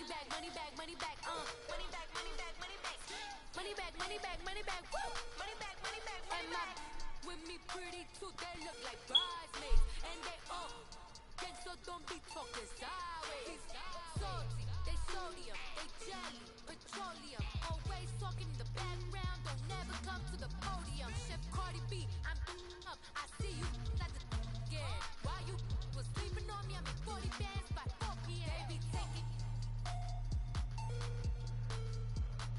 back, money back, money back, money back, money back, money back, money back, money back, money back, woo, money back, money back, money back. With me pretty too, they look like bridesmaids, and they so don't be talking sideways. Salty, they sodium, they jelly, petroleum, always talking in the background, don't never come to the podium. Chef Cardi B, I'm up, I see you like the scared. Why you was sleeping on me? I'm in 40 bands by 4 p.m. They be taking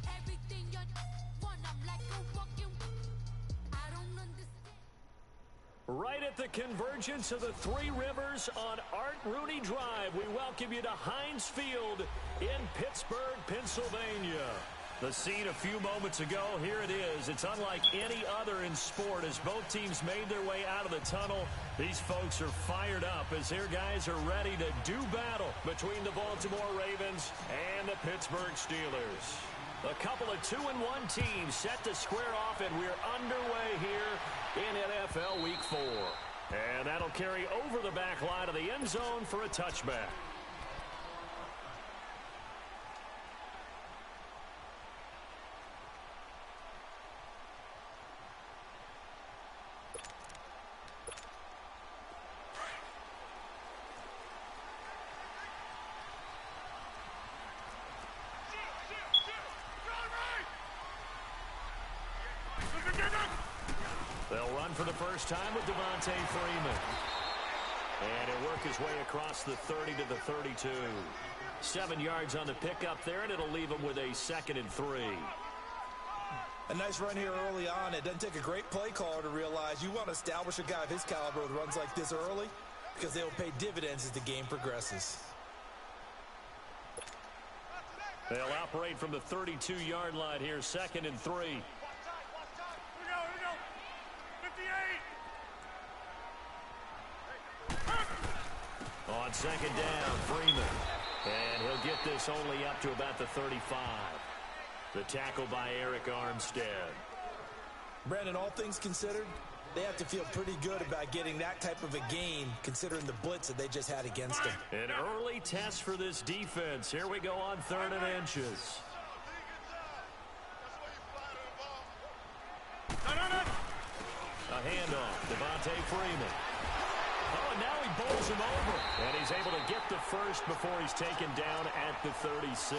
everything you want. I'm like a walking. I don't understand. Right at the convergence of the Three Rivers on Art Rooney Drive, we welcome you to Heinz Field in Pittsburgh, Pennsylvania. The scene a few moments ago, here it is. It's unlike any other in sport as both teams made their way out of the tunnel. These folks are fired up as their guys are ready to do battle between the Baltimore Ravens and the Pittsburgh Steelers. A couple of 2-1 teams set to square off, and we're underway here in NFL Week 4. And that'll carry over the back line of the end zone for a touchback. They'll run for the first time with Devontae Freeman. And he'll work his way across the 30 to the 32. 7 yards on the pickup there, and it'll leave him with a 2nd and 3. A nice run here early on. It doesn't take a great play caller to realize you want to establish a guy of his caliber with runs like this early because they'll pay dividends as the game progresses. They'll operate from the 32-yard line here, 2nd and 3. On 2nd down, Freeman. And he'll get this only up to about the 35. The tackle by Eric Armstead. Brandon, all things considered, they have to feel pretty good about getting that type of a gain considering the blitz that they just had against them. An early test for this defense. Here we go on 3rd and inches. A handoff, Devontae Freeman. Oh, and now he bowls him over. And he's able to get the first before he's taken down at the 36.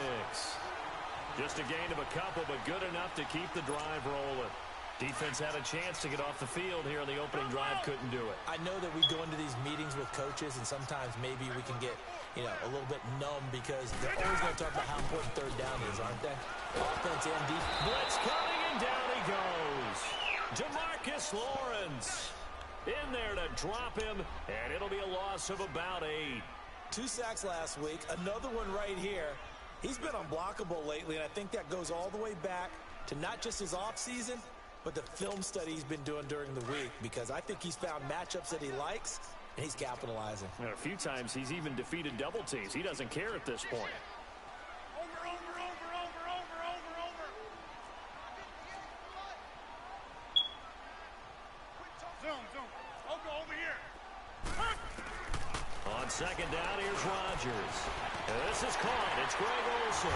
Just a gain of a couple, but good enough to keep the drive rolling. Defense had a chance to get off the field here in the opening drive, couldn't do it. I know that we go into these meetings with coaches, and sometimes maybe we can get, a little bit numb because they're always going to talk about how important 3rd down is, aren't they? Offense and defense. Blitz coming, and down he goes. DeMarcus Lawrence in there to drop him, and it'll be a loss of about 8. 2 sacks last week, another one right here. He's been unblockable lately, and I think that goes all the way back to not just his offseason, but the film study he's been doing during the week, because I think he's found matchups that he likes, and he's capitalizing. And a few times he's even defeated double teams. He doesn't care at this point. On 2nd down, here's Rodgers. This is caught. It's Greg Olsen.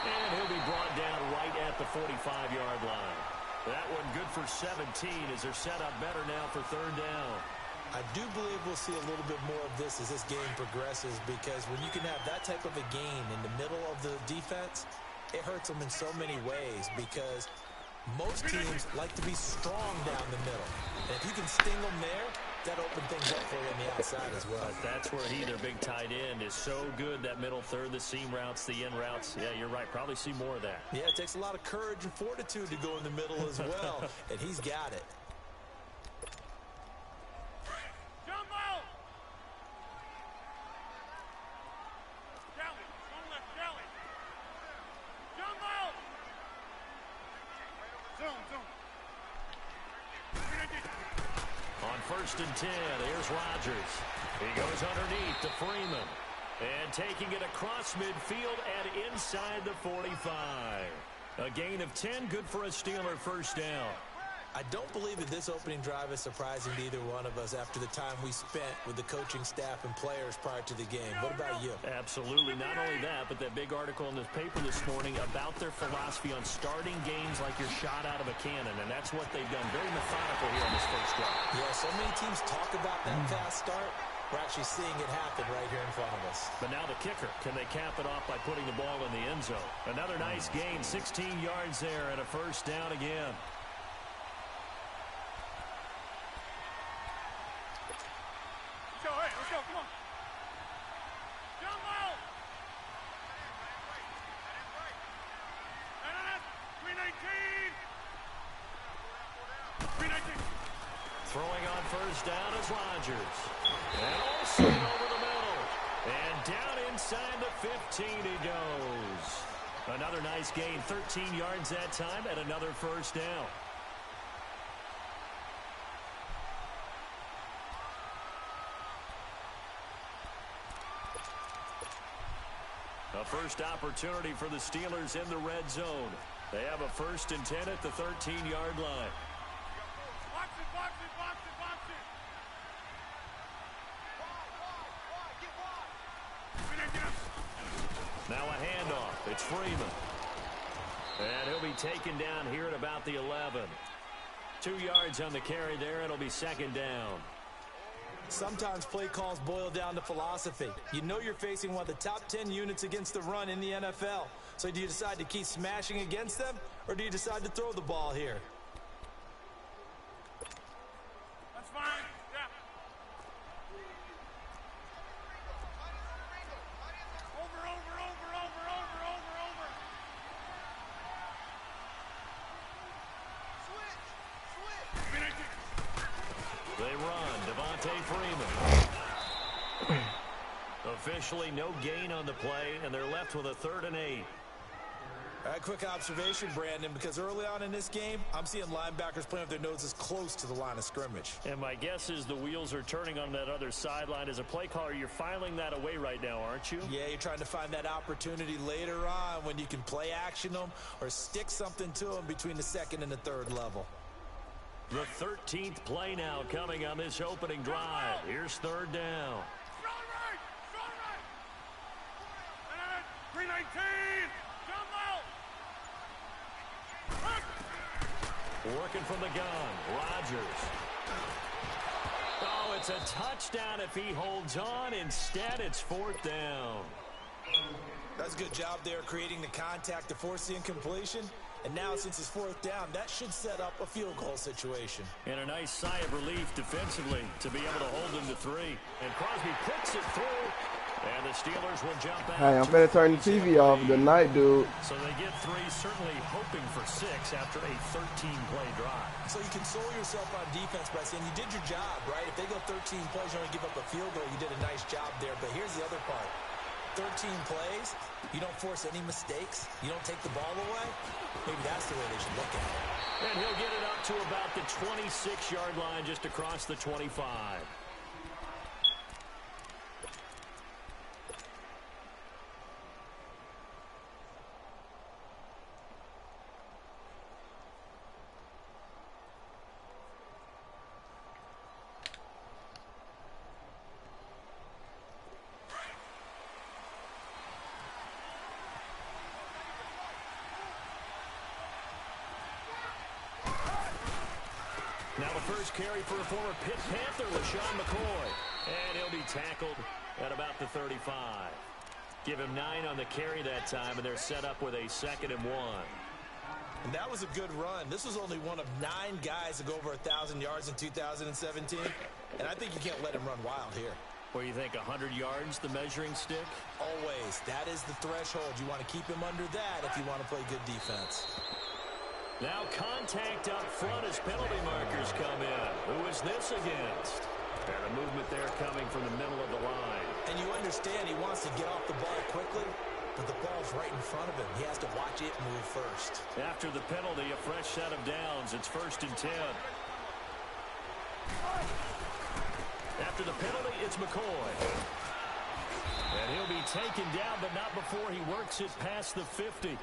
And he'll be brought down right at the 45-yard line. That one good for 17 as they're set up better now for 3rd down. I do believe we'll see a little bit more of this as this game progresses, because when you can have that type of a gain in the middle of the defense, it hurts them in so many ways, because most teams like to be strong down the middle. And if you can sting them there, that opens things up for you on the outside as well. But that's where their big tight end, is so good, that middle third, the seam routes, the in routes. Yeah, you're right. Probably see more of that. Yeah, it takes a lot of courage and fortitude to go in the middle as well, and he's got it. On 1st and 10, here's Rodgers. He goes underneath to Freeman. And taking it across midfield and inside the 45. A gain of 10, good for a Steeler 1st down. I don't believe that this opening drive is surprising to either one of us after the time we spent with the coaching staff and players prior to the game. What about you? Absolutely. Not only that, but that big article in this paper this morning about their philosophy on starting games like you're shot out of a cannon, and that's what they've done. Very methodical here on this first drive. Yeah, so many teams talk about that fast start. We're actually seeing it happen right here in front of us. But now the kicker. Can they cap it off by putting the ball in the end zone? Another nice gain, 16 yards there, and a first down again. Let's go, come on. Jump out. 319. Throwing on first down is Rodgers. And Olsen over the middle. And down inside the 15 he goes. Another nice gain, 13 yards that time, and another first down. A first opportunity for the Steelers in the red zone. They have a 1st and 10 at the 13-yard line. Box it. Now a handoff. It's Freeman. And he'll be taken down here at about the 11. 2 yards on the carry there. It'll be second down. Sometimes play calls boil down to philosophy. You know you're facing one of the top 10 units against the run in the NFL. So do you decide to keep smashing against them, or do you decide to throw the ball here? That's fine. Yeah. Over. Switch. They run. Devontae Freeman. Officially no gain on the play, and they're left with a 3rd and 8. All right, quick observation, Brandon, because early on in this game, I'm seeing linebackers playing with their noses close to the line of scrimmage. And my guess is the wheels are turning on that other sideline. As a play caller, you're filing that away right now, aren't you? Yeah, you're trying to find that opportunity later on when you can play action them or stick something to them between the 2nd and the 3rd level. The 13th play now coming on this opening drive. Here's 3rd down. Strong right. 319. Jump out. Working from the gun. Rodgers. Oh, it's a touchdown if he holds on. Instead, it's 4th down. That's a good job there creating the contact to force the incompletion. And now, since it's 4th down, that should set up a field goal situation. And a nice sigh of relief defensively to be able to hold them to 3. And Crosby puts it through. And the Steelers will jump out. Hey, I'm finna turn the TV off. Good night, dude. So they get 3, certainly hoping for 6 after a 13-play drive. So you console yourself on defense by saying you did your job, right? If they go 13 plays, you only give up a field goal, you did a nice job there. But here's the other part. 13 plays, you don't force any mistakes, you don't take the ball away. Maybe that's the way they should look at it. And he'll get it up to about the 26-yard line, just across the 25. Now the first carry for a former Pitt Panther was Sean McCoy. And he'll be tackled at about the 35. Give him 9 on the carry that time, and they're set up with a 2nd and 1. And that was a good run. This was only one of 9 guys to go over 1,000 yards in 2017. And I think you can't let him run wild here. Where you think 100 yards, the measuring stick? Always. That is the threshold. You want to keep him under that if you want to play good defense. Now contact up front as penalty markers come in. Who is this against? And a movement there coming from the middle of the line. And you understand he wants to get off the ball quickly, but the ball's right in front of him. He has to watch it move first. After the penalty, a fresh set of downs. It's 1st and 10. After the penalty, it's McCoy. And he'll be taken down, but not before he works it past the 50.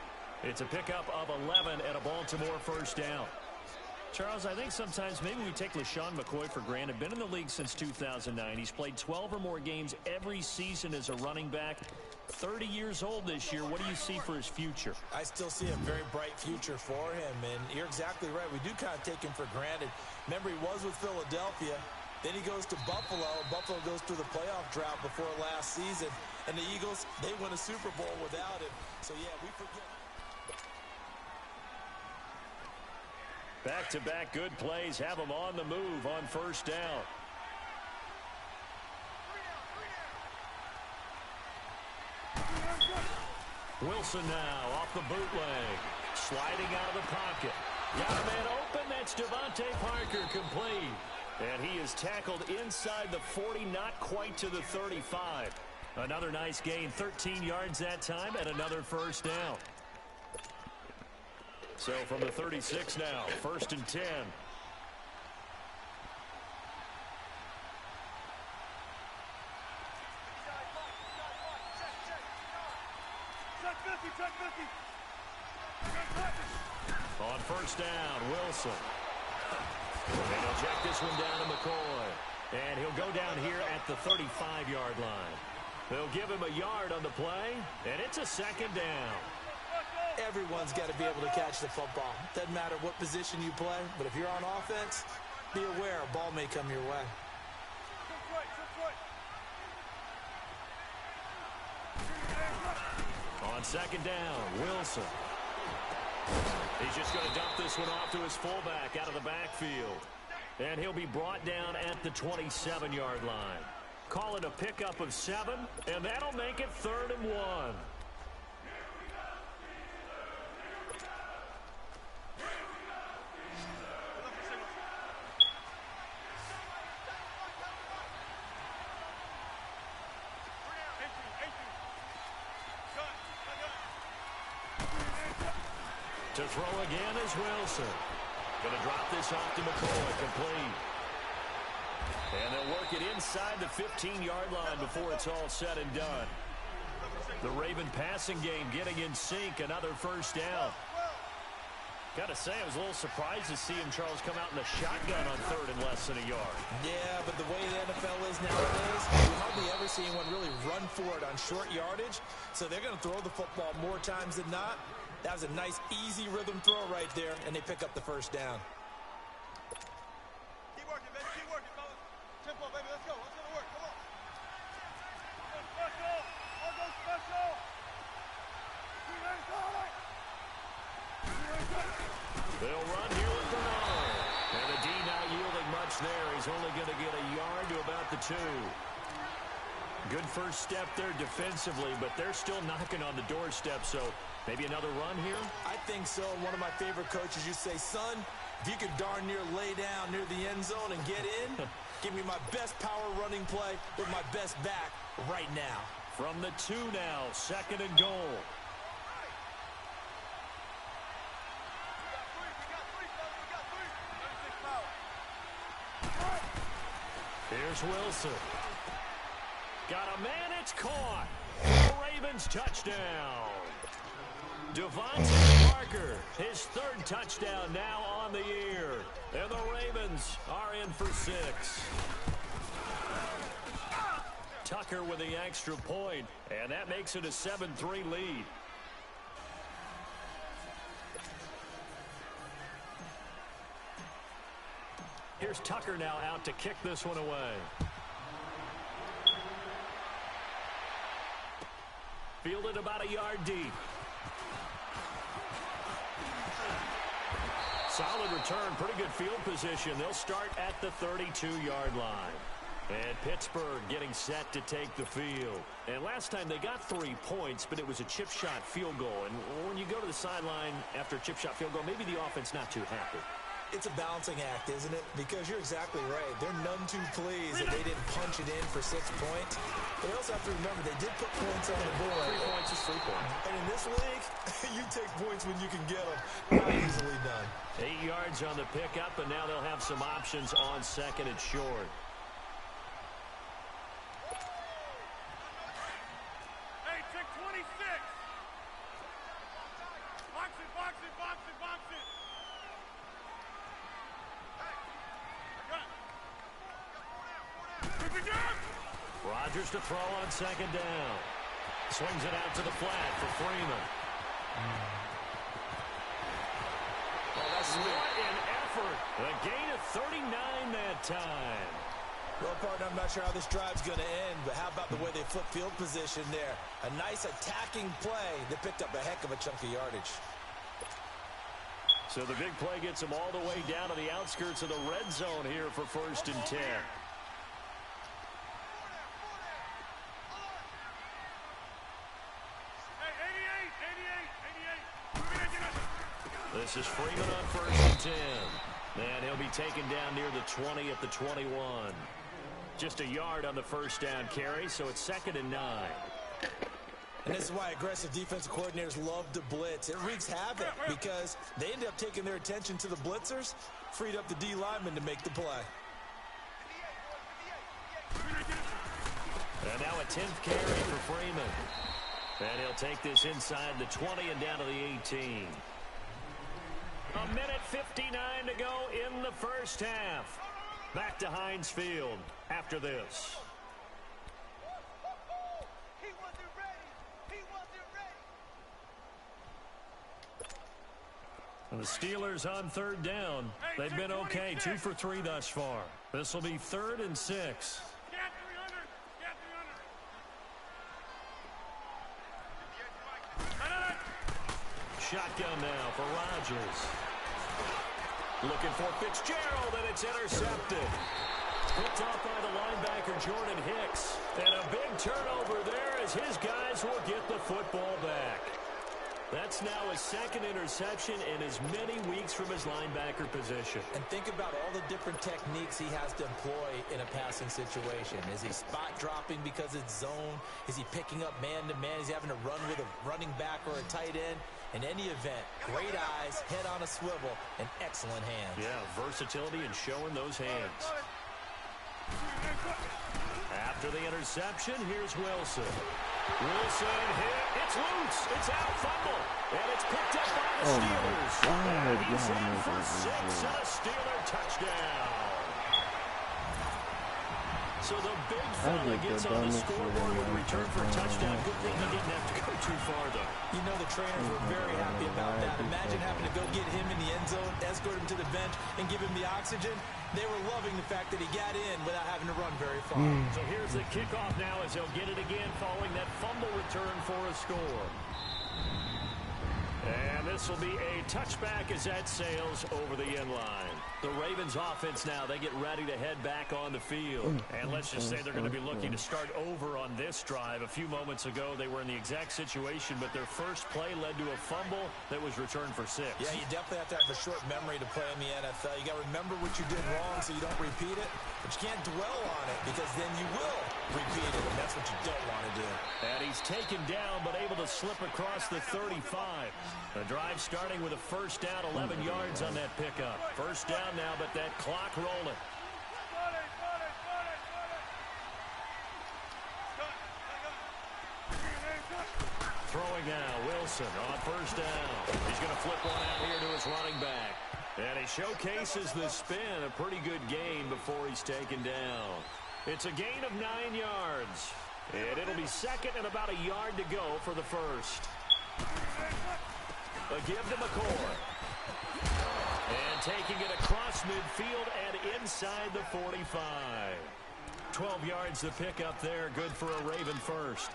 It's a pickup of 11 and a Baltimore first down. Charles, I think sometimes maybe we take LaShawn McCoy for granted. Been in the league since 2009. He's played 12 or more games every season as a running back. 30 years old this year. What do you see for his future? I still see a very bright future for him, and you're exactly right. We do kind of take him for granted. Remember, he was with Philadelphia. Then he goes to Buffalo. Buffalo goes through the playoff drought before last season. And the Eagles, they win a Super Bowl without him. So, yeah, we forget. Back-to-back good plays have him on the move on first down. Wilson now off the bootleg. Sliding out of the pocket. Got a man open. That's Devontae Parker complete. And he is tackled inside the 40, not quite to the 35. Another nice gain, 13 yards that time, and another first down. So from the 36 now, 1st and 10. On first down, Wilson. And he'll check this one down to McCoy. And he'll go down here at the 35-yard line. They'll give him a yard on the play, and it's a second down. Everyone's got to be able to catch the football. Doesn't matter what position you play, but if you're on offense, be aware a ball may come your way. On second down, Wilson. He's just going to dump this one off to his fullback out of the backfield. And he'll be brought down at the 27-yard line. Call it a pickup of 7, and that'll make it 3rd and 1. To throw again is Wilson. Going to drop this off to McCoy, complete. And they'll work it inside the 15-yard line before it's all said and done. The Raven passing game getting in sync, another first down. Got to say, I was a little surprised to see him, Charles, come out in the shotgun on 3rd and less than a yard. Yeah, but the way the NFL is nowadays, you hardly ever see anyone really run for it on short yardage. So they're going to throw the football more times than not. That was a nice, easy rhythm throw right there, and they pick up the first down. Keep working, baby. Keep working, fellas. Tempo, baby. Let's go. Let's go to work. Come on. Special. I'll go special. They'll run here with Bernard. And the D not yielding much there. He's only going to get a yard to about the 2. Good first step there defensively, but they're still knocking on the doorstep, so maybe another run here? I think so. One of my favorite coaches used to say, son, if you could darn near lay down near the end zone and get in, give me my best power running play with my best back right now. From the 2 now, 2nd and goal. Here's Wilson. Got a man, it's caught. The Ravens touchdown. Devontae Parker, his 3rd touchdown now on the year. And the Ravens are in for 6. Tucker with the extra point, and that makes it a 7-3 lead. Here's Tucker now out to kick this one away. Fielded about a yard deep. Solid return, pretty good field position. They'll start at the 32-yard line. And Pittsburgh getting set to take the field. And last time they got 3 points, but it was a chip shot field goal. And when you go to the sideline after a chip shot field goal, maybe the offense not too happy. It's a balancing act, isn't it? Because you're exactly right. They're none too pleased that they didn't punch it in for 6 points. But they also have to remember they did put points on the board. 3 points is 3 points. And in this league, you take points when you can get them. Not easily done. 8 yards on the pickup, and now they'll have some options on 2nd and short. Hey, check 26. Box it, box it, box it, box it. Rodgers to throw on second down. Swings it out to the flat for Freeman. What an effort. A gain of 39 that time. Well, partner, I'm not sure how this drive's going to end, but how about the way they flip field position there? A nice attacking play that picked up a heck of a chunk of yardage. So the big play gets them all the way down to the outskirts of the red zone here for 1st and 10. This is Freeman on 1st and 10. And he'll be taken down near the 20 at the 21. Just a yard on the first down carry, so it's 2nd and 9. And this is why aggressive defensive coordinators love to blitz. It wreaks havoc because they end up taking their attention to the blitzers, freed up the D lineman to make the play. And now a 10th carry for Freeman. And he'll take this inside the 20 and down to the 18. A minute 59 to go in the first half. Back to Heinz Field after this. He wasn't ready. He wasn't ready. And the Steelers on 3rd down. They've been okay, 2 for 3 thus far. This will be 3rd and 6. Shotgun now for Rodgers. Looking for Fitzgerald, and it's intercepted. Picked off by the linebacker, Jordan Hicks. And a big turnover there as his guys will get the football back. That's now his 2nd interception in as many weeks from his linebacker position. And think about all the different techniques he has to employ in a passing situation. Is he spot dropping because it's zone? Is he picking up man-to-man? Is he having to run with a running back or a tight end? In any event, great eyes, head on a swivel, and excellent hands. Yeah, versatility and showing those hands. After the interception, here's Wilson. Wilson hit. It's loose. It's out. Fumble. And it's picked up by the Steelers. And he's in for 6 and a Steeler touchdown. So the big fella gets on the scoreboard with a return for a touchdown. Good thing he didn't have to go too far, though. You know the trainers were very happy about that. Imagine having to go get him in the end zone, escort him to the bench, and give him the oxygen. They were loving the fact that he got in without having to run very far. So here's the kickoff now as he'll get it again following that fumble return for a score. And this will be a touchback as that sails over the end line. The Ravens offense now, they get ready to head back on the field. And let's just say they're going to be looking to start over on this drive. A few moments ago, they were in the exact situation, but their first play led to a fumble that was returned for 6. Yeah, you definitely have to have a short memory to play in the NFL. You got to remember what you did wrong so you don't repeat it, but you can't dwell on it because then you will repeat it, and that's what you don't want to do. And he's taken down, but able to slip across the 35. The drive starting with a first down, 11 yards on that pickup. First down now, but that clock rolling. Throwing now, Wilson on first down. He's going to flip one out here to his running back. And he showcases the spin, a pretty good gain before he's taken down. It's a gain of 9 yards. And it'll be 2nd and about a yard to go for the first. A give to McCoy. And taking it across midfield and inside the 45. 12 yards to pick up there. Good for a Raven first.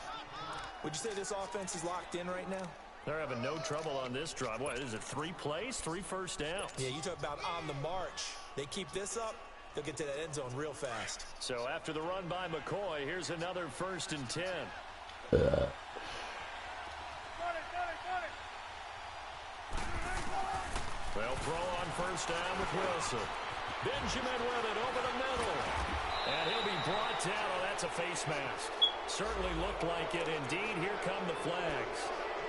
Would you say this offense is locked in right now? They're having no trouble on this drive. What is it, 3 plays, 3 first downs? Yeah, you talk about on the march. They keep this up, they'll get to that end zone real fast. So after the run by McCoy, here's another 1st and 10. They'll throw on first down with Wilson. Benjamin with it over the middle. And he'll be brought down. Oh, that's a face mask. Certainly looked like it. Indeed, here come the flags.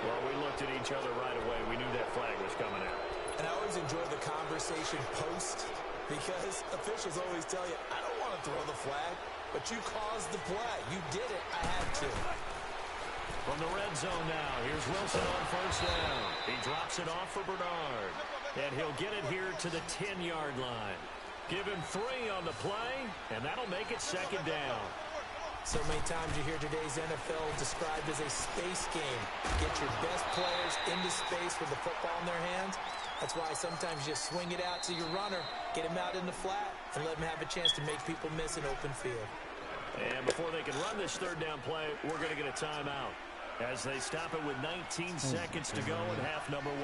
Well, we looked at each other right away. We knew that flag was coming out. And I always enjoy the conversation post because officials always tell you, I don't want to throw the flag, but you caused the play. You did it. I had to. From the red zone now, here's Wilson on first down. He drops it off for Bernard. And he'll get it here to the 10-yard line. Give him 3 on the play, and that'll make it 2nd down. So many times you hear today's NFL described as a space game. Get your best players into space with the football in their hands. That's why sometimes you swing it out to your runner, get him out in the flat, and let him have a chance to make people miss an open field. And before they can run this third down play, we're going to get a timeout as they stop it with 19 seconds to go in half number 1.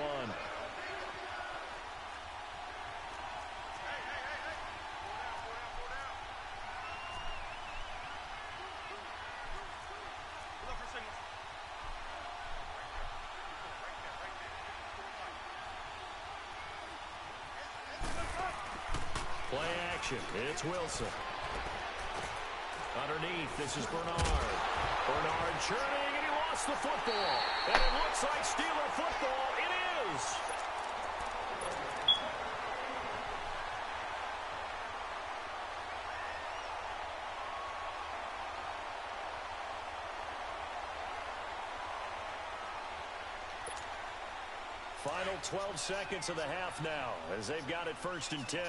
Play action. It's Wilson. Underneath, this is Bernard. Bernard churning, and he lost the football. And it looks like Steeler football. It is. Final 12 seconds of the half now as they've got it 1st and 10.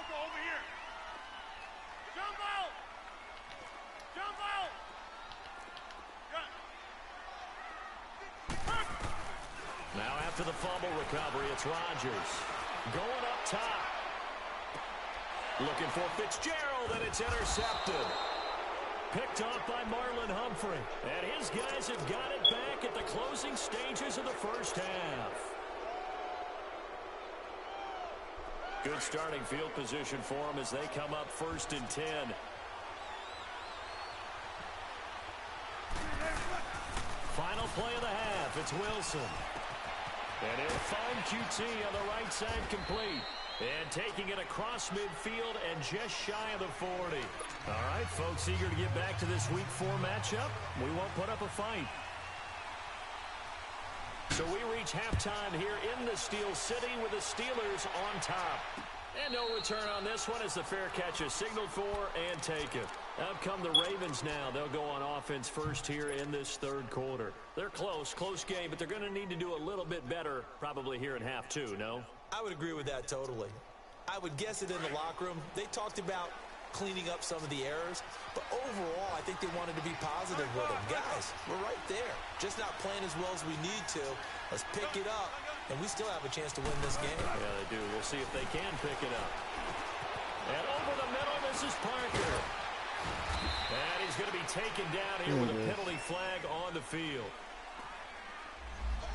Over here. Jump out. Jump out. Now after the fumble recovery, it's Rodgers. Going up top. Looking for Fitzgerald, and it's intercepted. Picked off by Marlon Humphrey. And his guys have got it back at the closing stages of the first half. Good starting field position for them as they come up 1st and 10. Final play of the half. It's Wilson. And he'll find QT on the right side complete. And taking it across midfield and just shy of the 40. All right, folks, eager to get back to this Week 4 matchup. We won't put up a fight. So we reach halftime here in the Steel City with the Steelers on top. And no return on this one as the fair catch is signaled for and taken. Out come the Ravens now. They'll go on offense first here in this third quarter. They're close game, but they're going to need to do a little bit better probably here in half 2, no? I would agree with that totally. I would guess it in the locker room. They talked about cleaning up some of the errors, but overall, I think they wanted to be positive with them. Guys, we're right there. Just not playing as well as we need to. Let's pick it up, and we still have a chance to win this game. Yeah, they do. We'll see if they can pick it up. And over the middle, this is Parker. And he's going to be taken down here with a penalty flag on the field.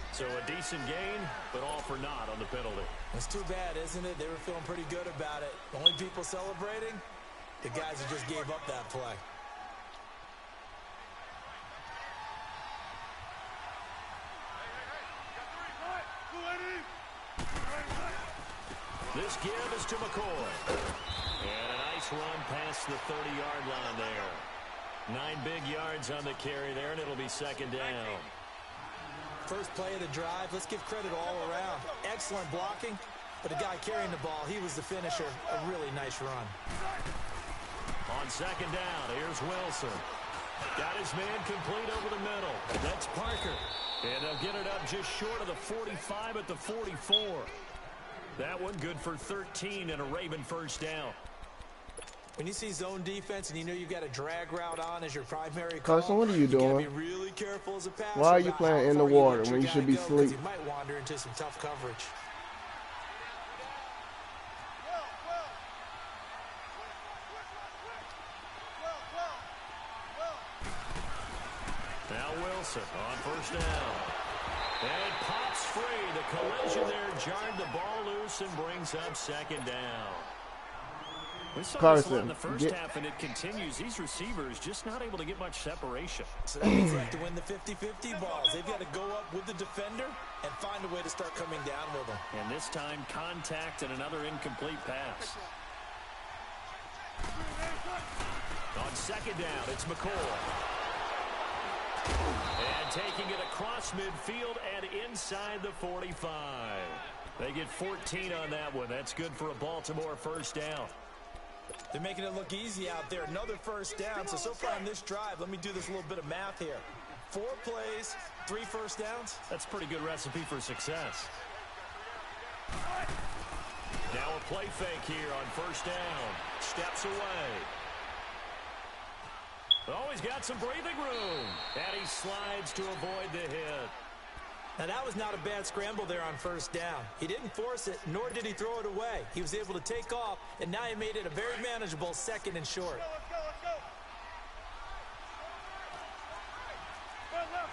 So a decent gain, but all for naught on the penalty. It's too bad, isn't it? They were feeling pretty good about it. The only people celebrating, the guys who just gave up that play. This give is to McCoy. And a nice run past the 30-yard line there. 9 big yards on the carry there, and it'll be 2nd down. First play of the drive, let's give credit all around. Excellent blocking, but the guy carrying the ball, he was the finisher. A really nice run. On 2nd down, here's Wilson. Got his man complete over the middle. That's Parker. And they'll get it up just short of the 45 at the 44. That one good for 13 and a Raven first down. When you see zone defense and you know you've got a drag route on as your primary call, Carson, what are you doing? Be really careful as a passer. Why are you playing in the water when you should be asleep? You might wander into some tough coverage. Now Wilson on first down. And it pops free. The collision there jarred the ball loose and brings up 2nd down. We saw this a lot in the first half, and it continues. These receivers just not able to get much separation. So that means they have to win the 50-50 balls. They've got to go up with the defender and find a way to start coming down with them. And this time, contact and another incomplete pass. On 2nd down, it's McCoy. And taking it across midfield and inside the 45. They get 14 on that one. That's good for a Baltimore first down. They're making it look easy out there. Another first down. So far on this drive, let me do this little bit of math here. 4 plays, 3 first downs. That's a pretty good recipe for success. Now a play fake here on first down. Steps away. Oh, he's got some breathing room. And he slides to avoid the hit. Now, that was not a bad scramble there on first down. He didn't force it, nor did he throw it away. He was able to take off, and now he made it a very manageable 2nd and short. Let's go, let's go. Run left.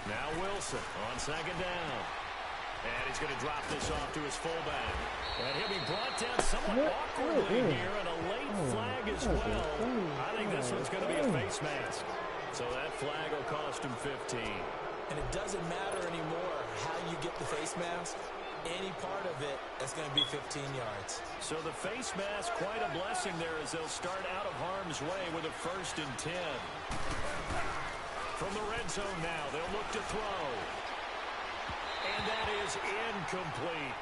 Now Wilson on 2nd down. And he's going to drop this off to his fullback. And he'll be brought down somewhat awkwardly here, and a late flag as well. I think this one's going to be a face mask. So that flag will cost him 15. And it doesn't matter anymore how you get the face mask. Any part of it, that's going to be 15 yards. So the face mask, quite a blessing there as they'll start out of harm's way with a 1st and 10. From the red zone now, they'll look to throw. And that is incomplete.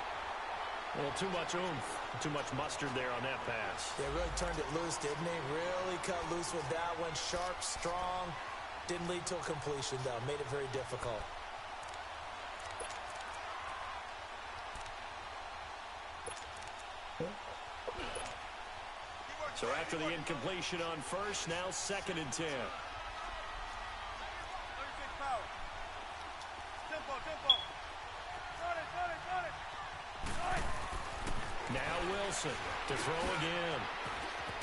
Well, too much oomph, too much mustard there on that pass. They really turned it loose, didn't they? Really cut loose with that one. Sharp, strong. Didn't lead to a completion, though. Made it very difficult. So after the incompletion on 1st, now 2nd and 10. 36 power. Tempo. Got it. Now Wilson to throw again.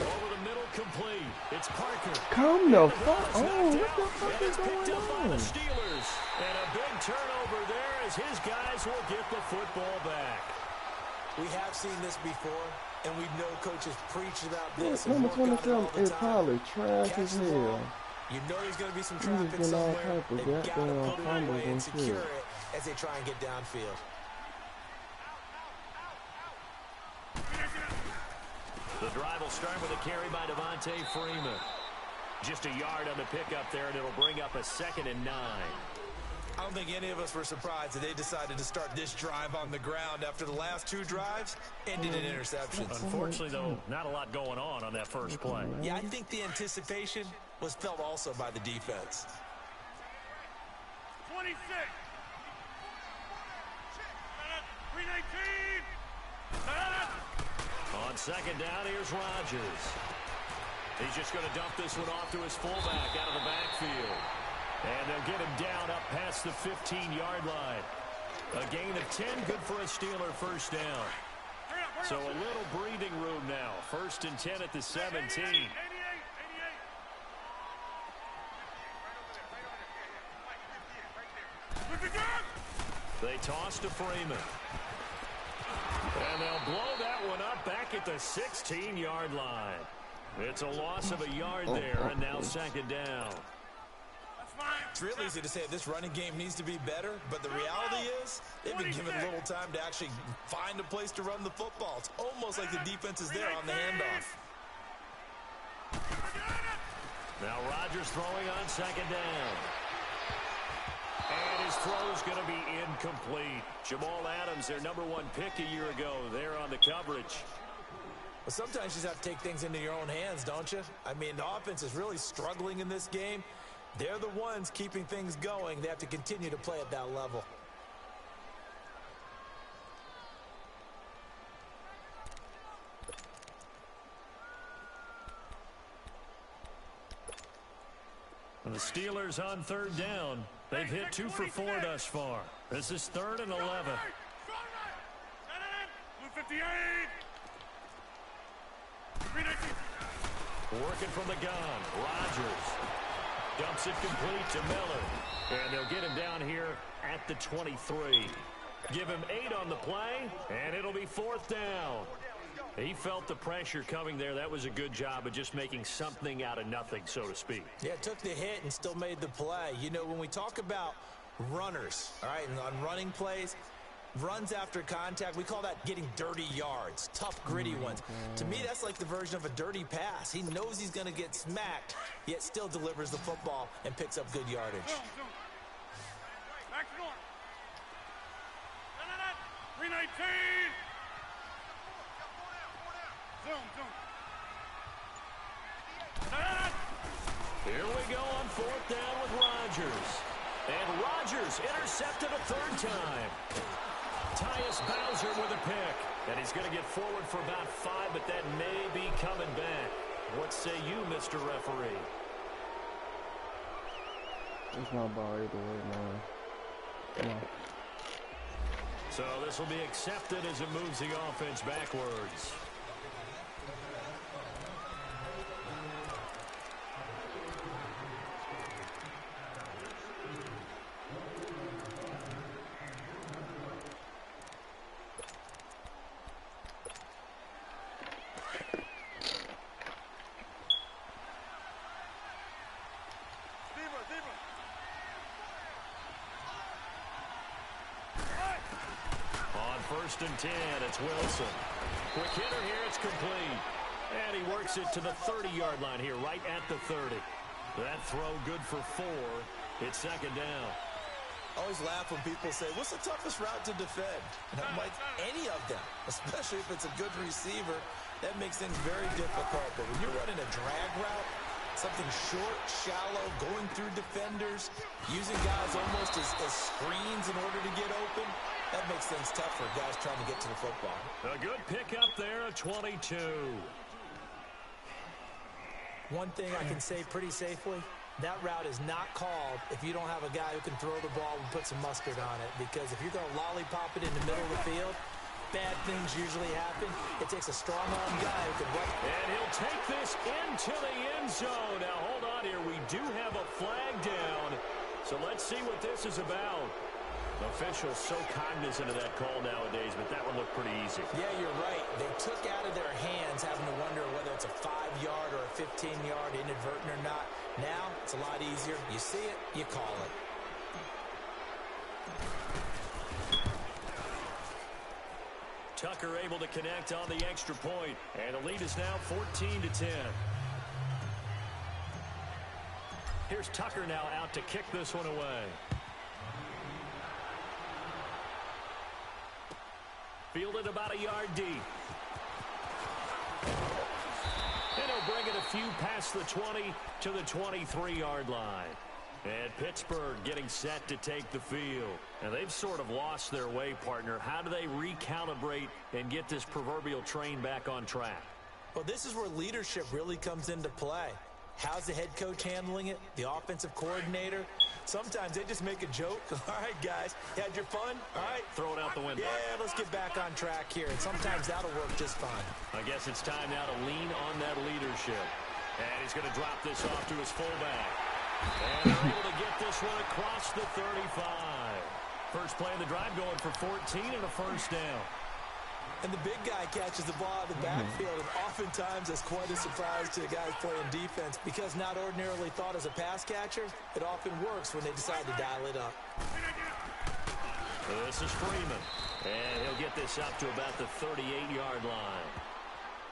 Over the middle, complete. It's Parker. Come the fuck on. And What the fuck is it's picked going up by the on? Steelers. And a big turnover there as his guys will get the football back. We have seen this before, and we know coaches preach about this. Number and work on it all 27 the is time. probably trash Catch as the hell. ball. You know there's going to be some He's traffic getting all somewhere. type of They've got to goddamn put it fumbles away and and secure shit. it as they try and get downfield. The drive will start with a carry by Devontae Freeman. Just a yard on the pickup there, and it'll bring up a 2nd and 9. I don't think any of us were surprised that they decided to start this drive on the ground after the last 2 drives ended in interceptions. Unfortunately, though, not a lot going on that first play. Yeah, I think the anticipation was felt also by the defense. 26. 319. On 2nd down, here's Rodgers. He's just going to dump this one off to his fullback out of the backfield. And they'll get him down up past the 15-yard line. A gain of 10, good for a Steeler 1st down. So a little breathing room now. 1st and 10 at the 17. 88. They toss to Freeman. And they'll blow that one up back at the 16-yard line. It's a loss of a yard there, and now 2nd down. It's real easy to say this running game needs to be better, but the reality is they've been given little time to actually find a place to run the football. It's almost like the defense is there on the handoff. Now Rodgers throwing on 2nd down. And his throw's going to be incomplete. Jamal Adams, their #1 pick a year ago, there on the coverage. But sometimes you just have to take things into your own hands, don't you? I mean, the offense is really struggling in this game. They're the ones keeping things going. They have to continue to play at that level. And the Steelers on 3rd down. They've hit 2 for 4 thus far. This is 3rd and 11. 58. Working from the gun. Rodgers dumps it complete to Miller. And they'll get him down here at the 23. Give him 8 on the play, and it'll be 4th down. He felt the pressure coming there. That was a good job of just making something out of nothing, so to speak. Yeah, took the hit and still made the play. You know, when we talk about runners, all right, and on running plays, runs after contact, we call that getting dirty yards, tough, gritty ones. To me, that's like the version of a dirty pass. He knows he's going to get smacked, yet still delivers the football and picks up good yardage. Back to north. 319. Zoom. Here we go on 4th down with Rodgers. And Rodgers intercepted a 3rd time. Tyus Bowser with a pick. And he's going to get forward for about 5, but that may be coming back. What say you, Mr. Referee? It's not ball either way, man. Come on. So this will be accepted as it moves the offense backwards. First and 10, it's Wilson. Quick hitter here, it's complete. And he works it to the 30-yard line here, right at the 30. That throw good for 4. It's second down. I always laugh when people say, what's the toughest route to defend? And I'm like, any of them, especially if it's a good receiver. That makes things very difficult. But when you're running a drag route, something short, shallow, going through defenders, using guys almost as screens in order to get open, that makes things tough for guys trying to get to the football. A good pickup there, a 22. One thing I can say pretty safely, that route is not called if you don't have a guy who can throw the ball and put some mustard on it. Because if you're going to lollipop it in the middle of the field, bad things usually happen. It takes a strong-arm guy who can run. And he'll take this into the end zone. Now, hold on here. We do have a flag down. So let's see what this is about. Officials so cognizant of that call nowadays, but that one looked pretty easy. Yeah, you're right. They took out of their hands having to wonder whether it's a 5-yard or a 15-yard inadvertent or not. Now, it's a lot easier. You see it, you call it. Tucker able to connect on the extra point, and the lead is now 14-10. Here's Tucker now out to kick this one away. Fielded about a yard deep. And he'll bring it a few past the 20 to the 23-yard line. And Pittsburgh getting set to take the field. And they've sort of lost their way, partner. How do they recalibrate and get this proverbial train back on track? Well, this is where leadership really comes into play. How's the head coach handling it? The offensive coordinator? Sometimes they just make a joke. All right, guys, you had your fun? All right. Throw it out the window. Yeah, let's get back on track here. And sometimes that'll work just fine. I guess it's time now to lean on that leadership. And he's going to drop this off to his fullback. And they're able to get this one across the 35. First play of the drive going for 14 and a first down. And the big guy catches the ball out of the backfield, and oftentimes that's quite a surprise to the guys playing defense because not ordinarily thought as a pass catcher, it often works when they decide to dial it up. This is Freeman, and he'll get this up to about the 38-yard line.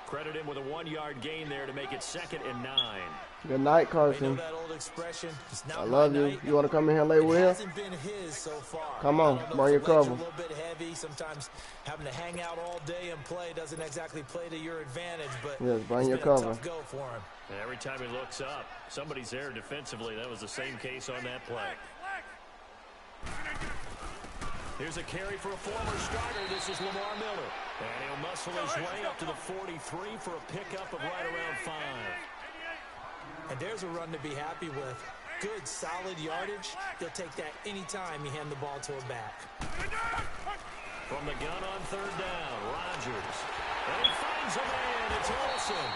Credit him with a 1-yard gain there to make it 2nd and 9. Good night, Carson. That old expression, I love you. You want to come in here and lay with him? Hasn't been his so far. Come on, bring your cover. A little bit heavy. Sometimes having to hang out all day and play doesn't exactly play to your advantage. But yes, bring your it's been a cover. tough go for him. And every time he looks up, somebody's there defensively. That was the same case on that play. Here's a carry for a former starter. This is Lamar Miller. And he'll muscle his way up to the 43 for a pickup of right around 5. And there's a run to be happy with. Good, solid yardage. He'll take that anytime you hand the ball to a back. From the gun on 3rd down, Rodgers. And he finds a man. It's Olsen.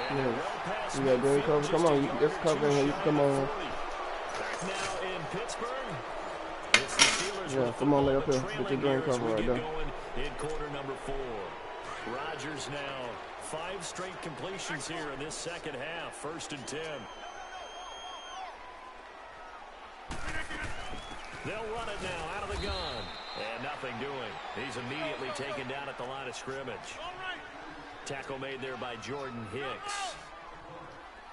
And well past you got green cover. Come on, let's cover in here. You come on. Now in Pittsburgh, it's the Steelers. Yeah, come on, lay up here. Get your green cover right there. In quarter number 4. Rodgers now 5 straight completions here in this second half. 1st and 10. They'll run it now out of the gun. And nothing doing. He's immediately taken down at the line of scrimmage. Tackle made there by Jordan Hicks.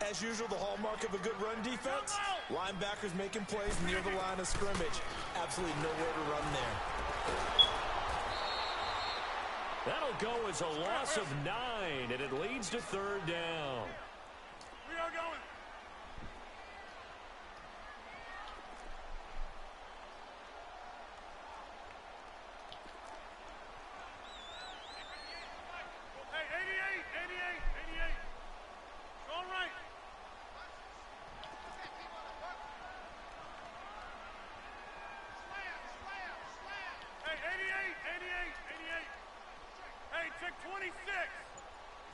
As usual, the hallmark of a good run defense, linebackers making plays near the line of scrimmage. Absolutely nowhere to run there. That'll go as a loss of 9, and it leads to 3rd down. We are going. Hey, 88. Going check 26.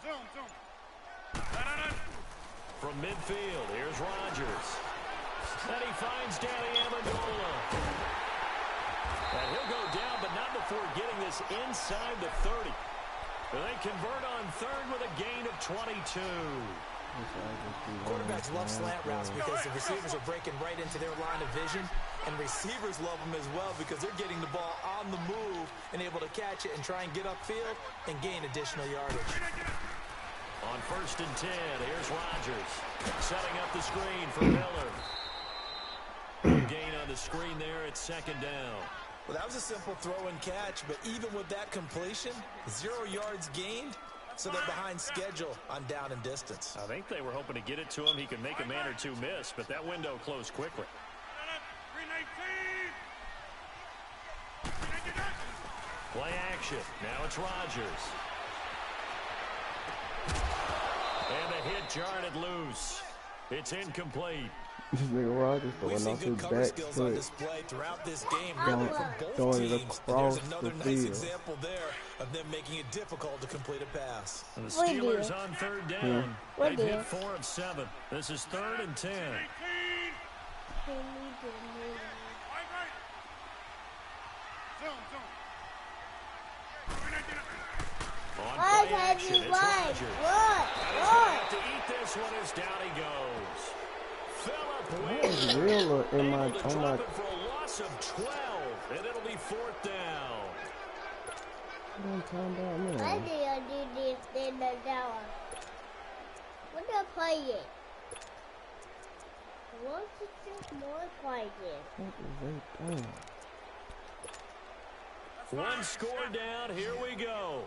Zoom. From midfield, here's Rodgers. And he finds Danny Amendola. And he'll go down, but not before getting this inside the 30. They convert on third with a gain of 22. Quarterbacks love slant routes because the receivers are breaking right into their line of vision, and receivers love them as well because they're getting the ball on the move and able to catch it and try and get upfield and gain additional yardage. On 1st and 10, here's Rodgers setting up the screen for Miller. Gain on the screen there at 2nd down. Well, that was a simple throw and catch, but even with that completion, 0 yards gained. So they're behind schedule on down and distance. I think they were hoping to get it to him. He could make a man or two miss, but that window closed quickly. 319. Play action. Now it's Rodgers. And the hit jarred it loose. It's incomplete. This nigga Rodgers throwing off his back skills on foot. display throughout this game, really from both Throwing it teams. across There's another the nice field. example there of them making it difficult to complete a pass. And the Steelers on 3rd down. They've hit 4 of 7. This is 3rd and 10. On play action, it's Rodgers. And he's going to have to eat this one as down he goes. Phillip That was Wheeler real in my able to on drop my. it for a loss of 12, and it'll be 4th down. What am I talking about, man? I think I do this in the tower. What do I play it? What is this more play it? What is they doing? One score down. Here we go.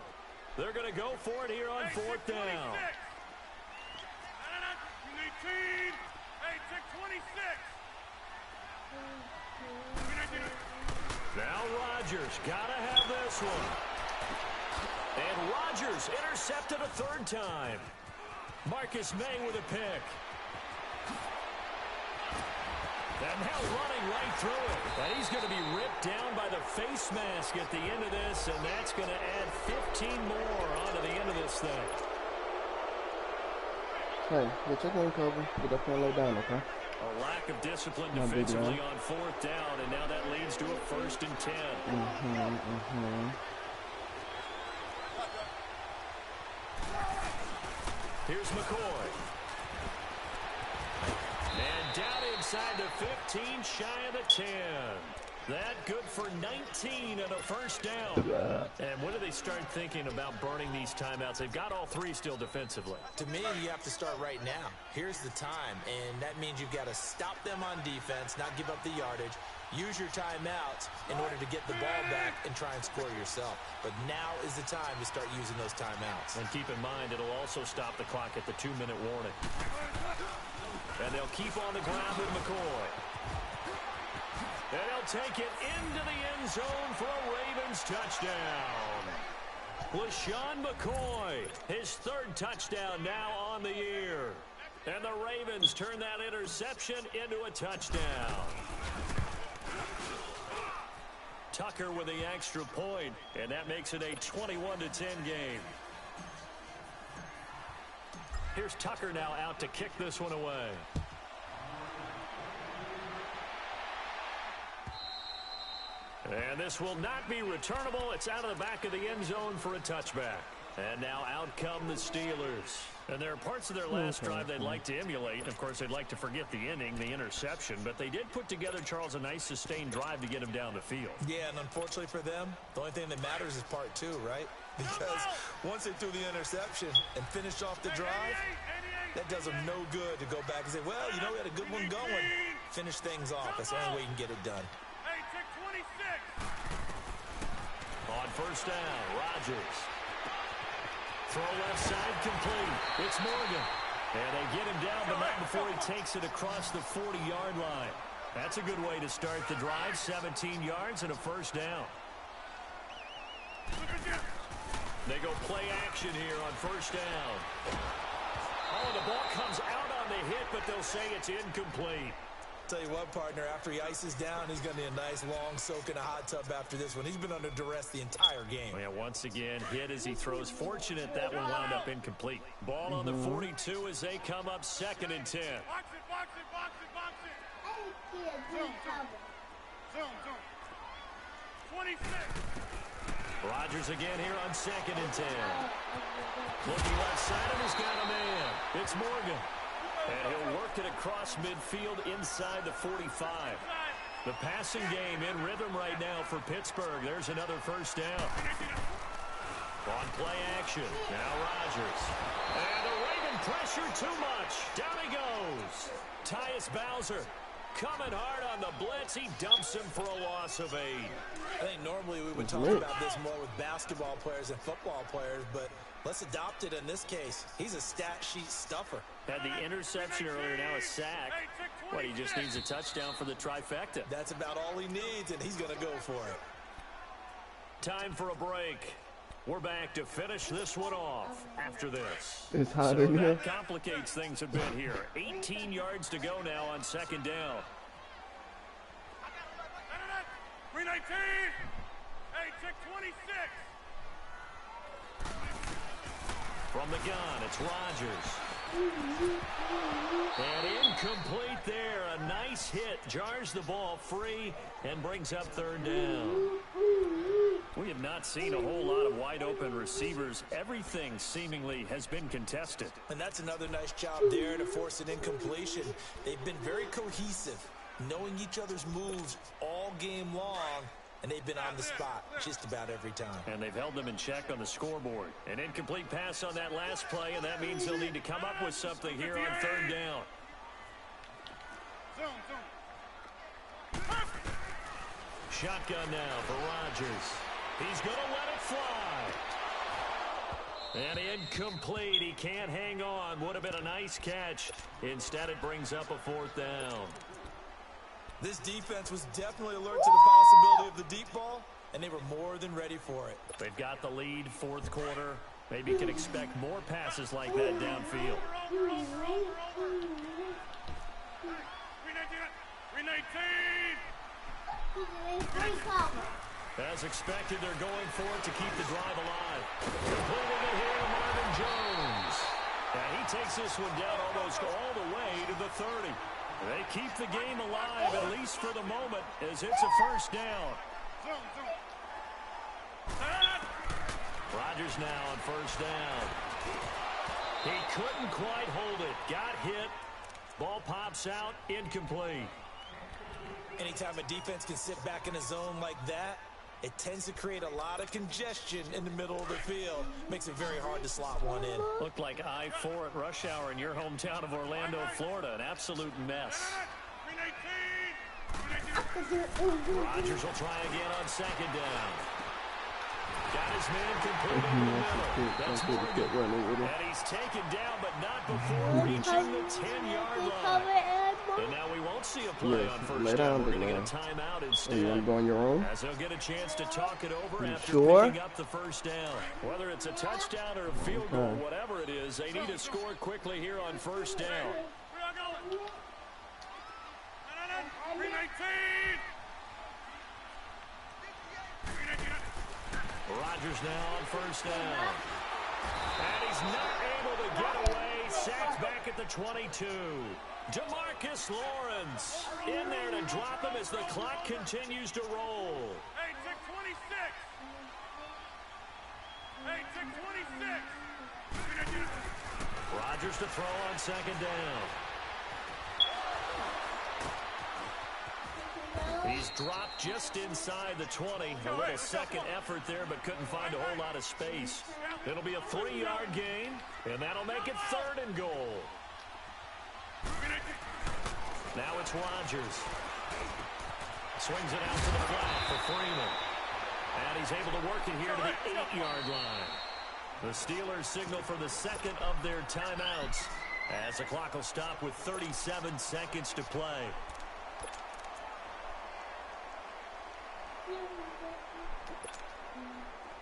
They're going to go for it here on 4th down. Hey, check 26. Now Rodgers got to have this one. And Rodgers intercepted a 3rd time. Marcus May with a pick. And now running right through it. And he's going to be ripped down by the face mask at the end of this, and that's going to add 15 more onto the end of this thing. Hey, get your gun cover. Get up and lay down, okay? A lack of discipline Not big, defensively man. on 4th down, and now that leads to a 1st and 10. Here's McCoy. And down inside the 15, shy of the 10. That good for 19 and a 1st down. And when do they start thinking about burning these timeouts? They've got all 3 still defensively. To me, you have to start right now. Here's the time, and that means you've got to stop them on defense, not give up the yardage, use your timeouts in order to get the ball back and try and score yourself. But now is the time to start using those timeouts. And keep in mind, it'll also stop the clock at the 2-minute warning. And they'll keep on the ground with McCoy. And he'll take it into the end zone for a Ravens touchdown. LaShawn McCoy, his 3rd touchdown now on the year. And the Ravens turn that interception into a touchdown. Tucker with the extra point, and that makes it a 21-10 game. Here's Tucker now out to kick this one away. And this will not be returnable. It's out of the back of the end zone for a touchback. And now out come the Steelers. And there are parts of their last drive they'd like to emulate. Of course, they'd like to forget the inning, the interception. But they did put together, Charles, a nice sustained drive to get him down the field. Yeah, and unfortunately for them, the only thing that matters is part 2, right? Because once they threw the interception and finished off the drive, that does them no good to go back and say, well, you know, we had a good one going. Finish things off. That's the only way you can get it done. Hey, check 26. On 1st down, Rodgers. Throw left side complete. It's Morgan. And they get him down, but not before he takes it across the 40-yard line. That's a good way to start the drive. 17 yards and a 1st down. They go play action here on 1st down. Oh, the ball comes out on the hit, but they'll say it's incomplete. Tell you what, partner, after he ices down, he's going to need a nice long soak in a hot tub after this one. He's been under duress the entire game. Yeah, once again, hit as he throws. Fortunate that one wound up incomplete. Ball on the 42 as they come up 2nd and 10. Box it, box it, box it, box it. Zoom. 26. Rodgers again here on 2nd and 10. Looking left side, and he's got a man. It's Morgan. And he'll work it across midfield inside the 45. The passing game in rhythm right now for Pittsburgh. There's another first down. On play action. Now Rodgers. And the Raven pressure too much. Down he goes. Tyus Bowser coming hard on the blitz. He dumps him for a loss of 8. I think normally we would talk about this more with basketball players and football players, but let's adopt it in this case. He's a stat sheet stuffer. Had the interception earlier, now a sack. What, he just needs a touchdown for the trifecta. That's about all he needs, and he's going to go for it. Time for a break. We're back to finish this one off after this. It's hot so in here. That complicates things a bit here. 18 yards to go now on 2nd down. 319. Hey, check 26. From the gun, it's Rodgers. And incomplete there. A nice hit. Jars the ball free and brings up 3rd down. We have not seen a whole lot of wide-open receivers. Everything seemingly has been contested. And that's another nice job there to force an incompletion. They've been very cohesive, knowing each other's moves all game long, and they've been on the spot just about every time. And they've held them in check on the scoreboard. An incomplete pass on that last play, and that means they'll need to come up with something here on 3rd down. Shotgun now for Rodgers. He's going to let it fly. And incomplete. He can't hang on. Would have been a nice catch. Instead, it brings up a 4th down. This defense was definitely alert to the possibility of the deep ball, and they were more than ready for it. They've got the lead 4th quarter. Maybe can expect more passes like that downfield. 319. As expected, they're going for it to keep the drive alive. Completing it here to Marvin Jones. And he takes this one down almost all the way to the 30. They keep the game alive, at least for the moment, as it's a first down. Rodgers now on first down. He couldn't quite hold it. Got hit. Ball pops out. Incomplete. Anytime a defense can sit back in a zone like that, it tends to create a lot of congestion in the middle of the field. Makes it very hard to slot one in. Looked like I-4 at rush hour in your hometown of Orlando, Florida. An absolute mess. Rodgers will try again on 2nd down. Got his man completed in the middle. That's Morgan. And he's taken down, but not before reaching the 10-yard line. And now we won't see a play on first down. We're going to get a timeout instead. You want to go on your own? As they'll get a chance to talk it over after sure? picking up the first down. Whether it's a touchdown or a field goal, whatever it is, they need to score quickly here on first down. 319. Rodgers now on first down. And he's not able to get away. Sacked back at the 22. DeMarcus Lawrence in there to drop him as the clock continues to roll. Hey, check 26. Hey, check 26. Rodgers to throw on 2nd down. He's dropped just inside the 20. A little second effort there, but couldn't find a whole lot of space. It'll be a 3-yard gain, and that'll make it 3rd and goal. Now it's Rodgers. Swings it out to the flat for Freeman. And he's able to work it here to the 8-yard line. The Steelers signal for the second of their timeouts as the clock will stop with 37 seconds to play.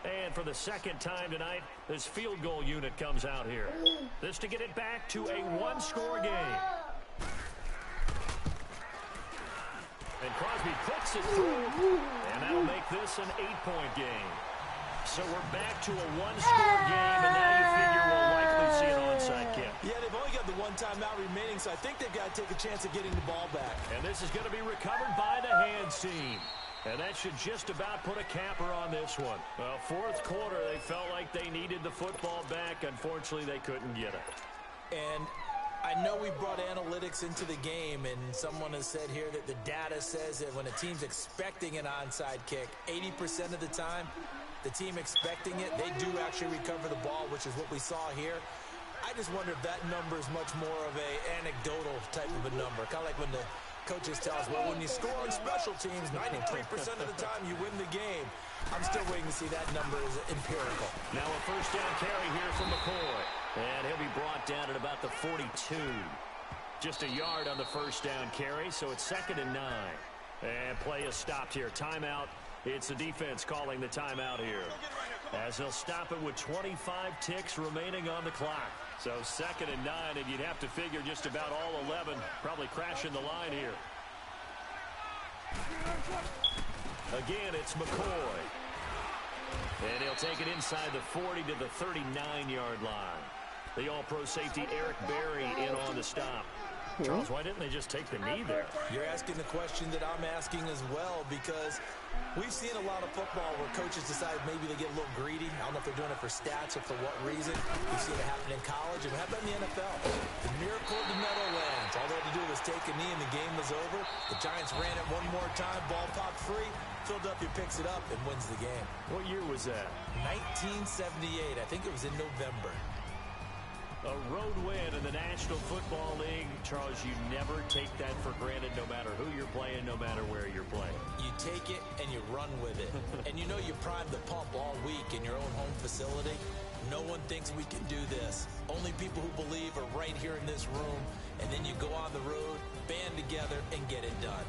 And for the second time tonight, this field goal unit comes out here. This to get it back to a 1-score game. And Crosby puts it through, and that'll make this an 8-point game. So we're back to a one-score game, and now you figure we'll likely see an onside kick. Yeah, they've only got the one timeout remaining, so I think they've got to take a chance of getting the ball back. And this is going to be recovered by the hands team. And that should just about put a capper on this one. Well, fourth quarter, they felt like they needed the football back. Unfortunately, they couldn't get it. And I know we brought analytics into the game, and someone has said here that the data says that when a team's expecting an onside kick, 80% of the time, the team expecting it, they do actually recover the ball, which is what we saw here. I just wonder if that number is much more of a anecdotal type of a number. Kind of like when the coaches tell us, well, when you score on special teams, 93% of the time you win the game. I'm still waiting to see that number is empirical. Now a first down carry here from McCoy. And he'll be brought down at about the 42. Just a yard on the first down carry, so it's 2nd and 9. And play is stopped here. Timeout. It's the defense calling the timeout here, as they'll stop it with 25 ticks remaining on the clock. So 2nd and 9, and you'd have to figure just about all 11 probably crashing the line here. Again, it's McCoy. And he'll take it inside the 40 to the 39-yard line. The all-pro safety Eric Berry in on the stop. Charles, why didn't they just take the knee there? You're asking the question that I'm asking as well, because we've seen a lot of football where coaches decide maybe they get a little greedy. I don't know if they're doing it for stats or for what reason. We've seen it happen in college, and how about in the NFL? The miracle of the Meadowlands. All they had to do was take a knee, and the game was over. The Giants ran it one more time, ball popped free. Philadelphia picks it up and wins the game. What year was that? 1978. I think it was in November. A road win in the National Football League. Charles, you never take that for granted no matter who you're playing, no matter where you're playing. You take it and you run with it. And you know you primed the pump all week in your own home facility. No one thinks we can do this. Only people who believe are right here in this room. And then you go on the road, band together, and get it done.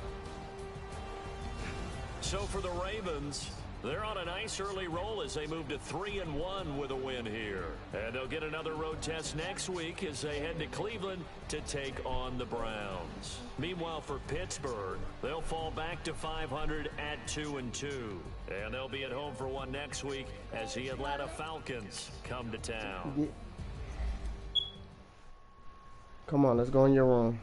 So for the Ravens, they're on a nice early roll as they move to 3-1 with a win here. And they'll get another road test next week as they head to Cleveland to take on the Browns. Meanwhile, for Pittsburgh, they'll fall back to 500 at 2-2. And they'll be at home for one next week as the Atlanta Falcons come to town. Come on, let's go in your room.